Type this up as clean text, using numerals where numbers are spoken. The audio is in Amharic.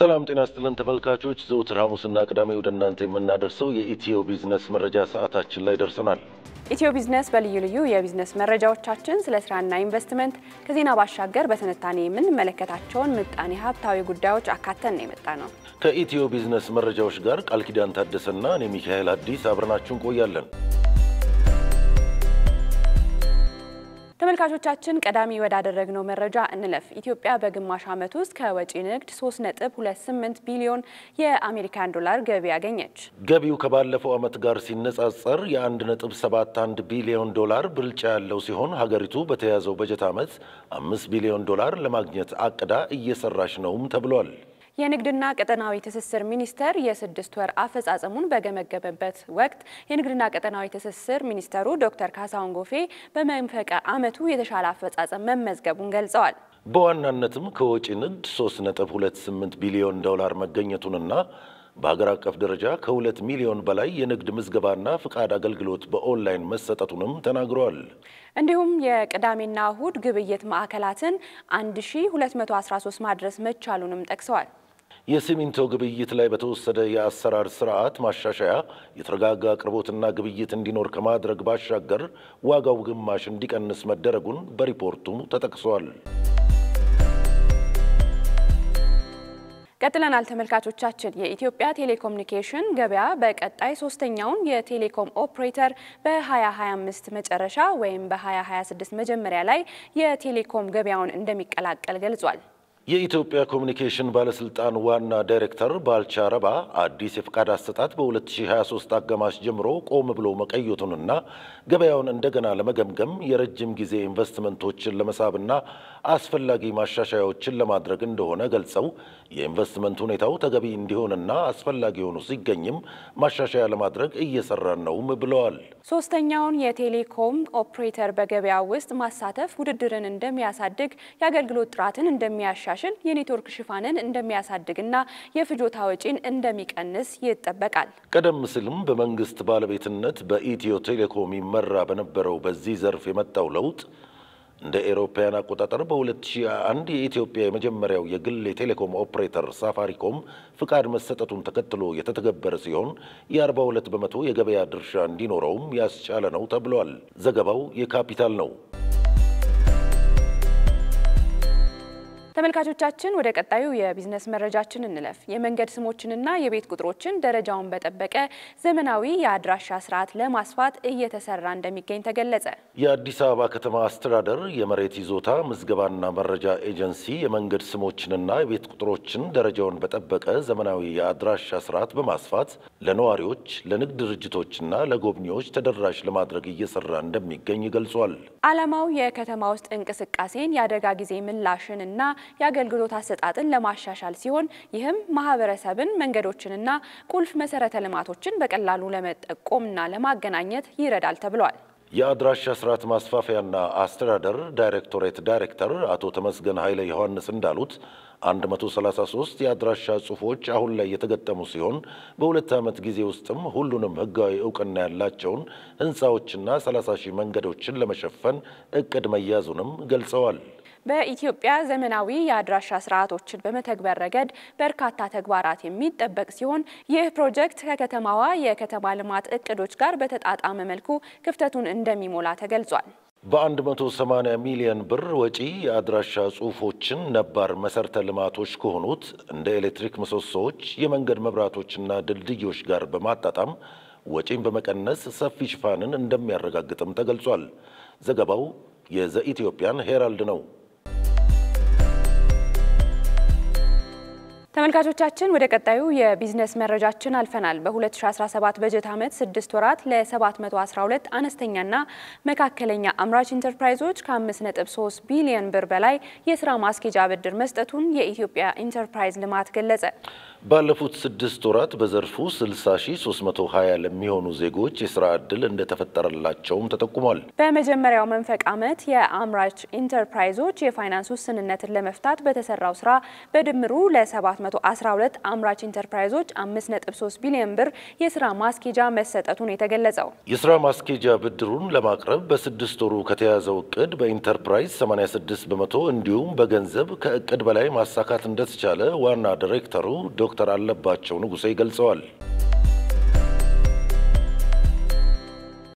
ሰላም ጤና ይስጥልን ተመልካቾች ዘውትር ሐሙስና ቅዳሜ ወደ እናንተ የምናደርሰው የኢትዮ ቢዝነስ መረጃ ሰዓታችን ላይ ደርሰናል። ኢትዮ ቢዝነስ በልዩ ልዩ የቢዝነስ መረጃዎቻችን ስለ ስራና ኢንቨስትመንት ከዜና ባሻገር በትንታኔ የምንመለከታቸውን ምጣኔ ሀብታዊ ጉዳዮች አካተን ነው የመጣነው። ከኢትዮ ቢዝነስ መረጃዎች ጋር ቃል ኪዳን ታደሰና እኔ ሚካኤል አዲስ አብረናችሁን እንቆያለን። ተመልካቾቻችን ቀዳሚ ወዳደረግነው መረጃ እንለፍ። ኢትዮጵያ በግማሽ ዓመት ውስጥ ከወጪ ንግድ 3.28 ቢሊዮን የአሜሪካን ዶላር ገቢ ያገኘች። ገቢው ከባለፈው ዓመት ጋር ሲነጻጸር የ1.71 ቢሊዮን ዶላር ብልጫ ያለው ሲሆን ሀገሪቱ በተያዘው በጀት ዓመት 5 ቢሊዮን ዶላር ለማግኘት አቅዳ እየሰራች ነውም ተብሏል። የንግድና ቀጠናዊ ትስስር ሚኒስቴር የ6 ወር አፈጻጸሙን በገመገመበት ወቅት የንግድና ቀጠናዊ ትስስር ሚኒስተሩ ዶክተር ካሳሁን ጎፌ በመንፈቀ ዓመቱ የተሻለ አፈጻጸም መመዝገቡን ገልጸዋል። በዋናነትም ከወጪ ንግድ 3.28 ቢሊዮን ዶላር መገኘቱንና በሀገር አቀፍ ደረጃ ከ2 ሚሊዮን በላይ የንግድ ምዝገባና ፍቃድ አገልግሎት በኦንላይን መሰጠቱንም ተናግረዋል። እንዲሁም የቅዳሜና እሁድ ግብይት ማዕከላትን 1213 ማድረስ መቻሉንም ጠቅሰዋል። የሲሚንቶ ግብይት ላይ በተወሰደ የአሰራር ስርዓት ማሻሻያ የተረጋጋ አቅርቦትና ግብይት እንዲኖር ከማድረግ ባሻገር ዋጋው ግማሽ እንዲቀንስ መደረጉን በሪፖርቱ ተጠቅሷል። ቀጥለናል ተመልካቾቻችን። የኢትዮጵያ ቴሌኮሙኒኬሽን ገበያ በቀጣይ ሶስተኛውን የቴሌኮም ኦፕሬተር በ2025 መጨረሻ ወይም በ2026 መጀመሪያ ላይ የቴሌኮም ገበያውን እንደሚቀላቀል ገልጿል። የኢትዮጵያ ኮሙኒኬሽን ባለስልጣን ዋና ዳይሬክተር ባልቻ ረባ አዲስ የፍቃድ አሰጣጥ በ2023 አጋማሽ ጀምሮ ቆም ብሎ መቀየቱንና ገበያውን እንደገና ለመገምገም የረጅም ጊዜ ኢንቨስትመንቶችን ለመሳብና አስፈላጊ ማሻሻያዎችን ለማድረግ እንደሆነ ገልጸው የኢንቨስትመንት ሁኔታው ተገቢ እንዲሆንና አስፈላጊ ሆኖ ሲገኝም ማሻሻያ ለማድረግ እየሰራን ነው ብለዋል። ሶስተኛውን የቴሌኮም ኦፕሬተር በገበያው ውስጥ ማሳተፍ ውድድርን እንደሚያሳድግ፣ የአገልግሎት ጥራትን እንደሚያሻሽል፣ የኔትወርክ ሽፋንን እንደሚያሳድግና የፍጆታ ወጪን እንደሚቀንስ ይጠበቃል። ቀደም ሲልም በመንግስት ባለቤትነት በኢትዮ ቴሌኮም ይመራ በነበረው በዚህ ዘርፍ የመጣው ለውጥ እንደ ኤሮፓያን አቆጣጠር በ2001 የኢትዮጵያ የመጀመሪያው የግል የቴሌኮም ኦፕሬተር ሳፋሪኮም ፍቃድ መሰጠቱን ተከትሎ የተተገበረ ሲሆን የ42 በመቶ የገበያ ድርሻ እንዲኖረውም ያስቻለ ነው ተብሏል። ዘገባው የካፒታል ነው። ተመልካቾቻችን ወደ ቀጣዩ የቢዝነስ መረጃችን እንለፍ። የመንገድ ስሞችንና የቤት ቁጥሮችን ደረጃውን በጠበቀ ዘመናዊ የአድራሻ ስርዓት ለማስፋት እየተሰራ እንደሚገኝ ተገለጸ። የአዲስ አበባ ከተማ አስተዳደር የመሬት ይዞታ ምዝገባና መረጃ ኤጀንሲ የመንገድ ስሞችንና የቤት ቁጥሮችን ደረጃውን በጠበቀ ዘመናዊ የአድራሻ ስርዓት በማስፋት ለነዋሪዎች፣ ለንግድ ድርጅቶችና ለጎብኚዎች ተደራሽ ለማድረግ እየሰራ እንደሚገኝ ገልጿል። ዓላማው የከተማ ውስጥ እንቅስቃሴን፣ የአደጋ ጊዜ ምላሽንና የአገልግሎት አሰጣጥን ለማሻሻል ሲሆን ይህም ማህበረሰብን መንገዶችንና ቁልፍ መሰረተ ልማቶችን በቀላሉ ለመጠቆምና ለማገናኘት ይረዳል ተብሏል። የአድራሻ ስርዓት ማስፋፊያና አስተዳደር ዳይሬክቶሬት ዳይሬክተር አቶ ተመስገን ኃይለ ዮሐንስ እንዳሉት 133 የአድራሻ ጽሑፎች አሁን ላይ የተገጠሙ ሲሆን በ2 ዓመት ጊዜ ውስጥም ሁሉንም ህጋዊ እውቅና ያላቸውን ህንፃዎችና 30,000 መንገዶችን ለመሸፈን እቅድ መያዙንም ገልጸዋል። በኢትዮጵያ ዘመናዊ የአድራሻ ስርዓቶችን በመተግበር ረገድ በርካታ ተግባራት የሚጠበቅ ሲሆን ይህ ፕሮጀክት ከከተማዋ የከተማ ልማት እቅዶች ጋር በተጣጣመ መልኩ ክፍተቱን እንደሚሞላ ተገልጿል። በ180 ሚሊዮን ብር ወጪ የአድራሻ ጽሑፎችን ነባር መሰረተ ልማቶች ከሆኑት እንደ ኤሌክትሪክ ምሰሶዎች፣ የመንገድ መብራቶችና ድልድዮች ጋር በማጣጣም ወጪን በመቀነስ ሰፊ ሽፋንን እንደሚያረጋግጥም ተገልጿል። ዘገባው የዘኢትዮጵያን ሄራልድ ነው። ተመልካቾቻችን ወደ ቀጣዩ የቢዝነስ መረጃችን አልፈናል። በ2017 በጀት ዓመት 6 ወራት ለ712 አነስተኛና መካከለኛ አምራች ኢንተርፕራይዞች ከ5.3 ቢሊዮን ብር በላይ የስራ ማስኬጃ ብድር መስጠቱን የኢትዮጵያ ኢንተርፕራይዝ ልማት ገለጸ። ባለፉት 6 ወራት በዘርፉ 60320 ለሚሆኑ ዜጎች የስራ ዕድል እንደተፈጠረላቸውም ተጠቁሟል። በመጀመሪያው መንፈቅ ዓመት የአምራች ኢንተርፕራይዞች የፋይናንስ ውስንነትን ለመፍታት በተሰራው ስራ በድምሩ ለ7 ለ712 አምራች ኢንተርፕራይዞች 5.3 ቢሊዮን ብር የስራ ማስኬጃ መሰጠቱን የተገለጸው የስራ ማስኬጃ ብድሩን ለማቅረብ በ6 ወሩ ከተያዘው እቅድ በኢንተርፕራይዝ 86 በመቶ እንዲሁም በገንዘብ ከእቅድ በላይ ማሳካት እንደተቻለ ዋና ዳይሬክተሩ ዶክተር አለባቸው ንጉሴ ገልጸዋል።